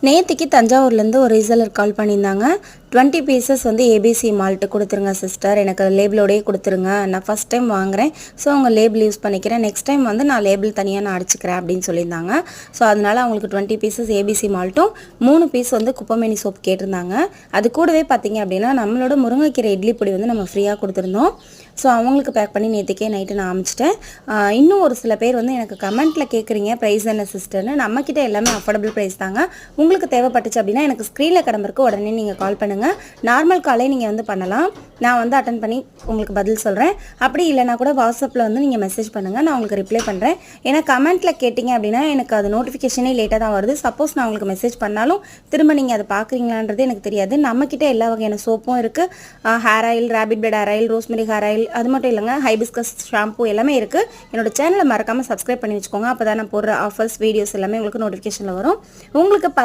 நேத்திக்கு தஞ்சாவூர்லேருந்து ஒரு ரீசெலர் கால் பண்ணியிருந்தாங்க. 20 பீசஸ் வந்து ஏபிசி மால்ட் கொடுத்துருங்க சிஸ்டர், எனக்கு லேபிளோடையே கொடுத்துருங்க, நான் ஃபஸ்ட் டைம் வாங்குகிறேன், ஸோ அவங்க லேபிள் யூஸ் பண்ணிக்கிறேன், நெக்ஸ்ட் டைம் வந்து நான் லேபிள் தனியாக நான் அடிச்சுக்கிறேன் அப்படின்னு சொல்லியிருந்தாங்க. ஸோ அதனால் அவங்களுக்கு 20 பீசஸ் ஏபிசி மால்ட்டும் 3 பீஸ் வந்து குப்பமேனி சோப் கேட்டிருந்தாங்க. அது கூடவே பார்த்தீங்க அப்படின்னா நம்மளோட முருங்கைக்கீரை இட்லி பொடி வந்து நம்ம ஃப்ரீயாக கொடுத்துருந்தோம். ஸோ அவங்களுக்கு பேக் பண்ணி நேற்றுக்கே நைட்டு நான் அனுப்பிச்சிட்டேன். இன்னும் ஒரு சில பேர் வந்து எனக்கு கமெண்ட்டில் கேட்குறீங்க ப்ரைஸ் என்ன சிஸ்டர்னு. நம்மக்கிட்ட எல்லாமே அஃபோர்டபுள் ப்ரைஸ் தாங்க. உங்களுக்கு தேவைப்பட்டுச்சு அப்படின்னா எனக்கு ஸ்க்ரீனில் கடம்பருக்கு உடனே நீங்கள் கால் பண்ணுங்கள். நார்மல் காலே நீங்கள் வந்து பண்ணலாம், நான் வந்து அட்டன் பண்ணி உங்களுக்கு பதில் சொல்கிறேன். அப்படி இல்லைனா கூட வாட்ஸ்அப்பில் வந்து நீங்கள் மெசேஜ் பண்ணுங்கள், நான் உங்களுக்கு ரிப்ளை பண்ணுறேன். ஏன்னா கமெண்ட்டில் கேட்டிங்க அப்படின்னா எனக்கு அது நோட்டிஃபிகேஷனே லேட்டாக தான் வருது. சப்போஸ் நான் உங்களுக்கு மெசேஜ் பண்ணாலும் திரும்ப நீங்கள் அதை பார்க்குறீங்களான்றது எனக்கு தெரியாது. நம்மக்கிட்ட எல்லா வகையான சோப்பும் இருக்குது. ஹேர் ஆயில், ரேபிட் பெட் hair oil, rosemary hair oil, அது மட்டும் இல்லைங்க ஹைபிஸ்கஸ் ஷாம்பு எல்லாமே இருக்குது. என்னோட சேனலை மறக்காமல் சப்ஸ்கிரைப் பண்ணி வச்சுக்கோங்க. அப்போ தான் நான் போடுற ஆஃபர்ஸ் வீடியோஸ் எல்லாமே உங்களுக்கு நோட்டிஃபிகேஷனில் வரும். உங்களுக்கு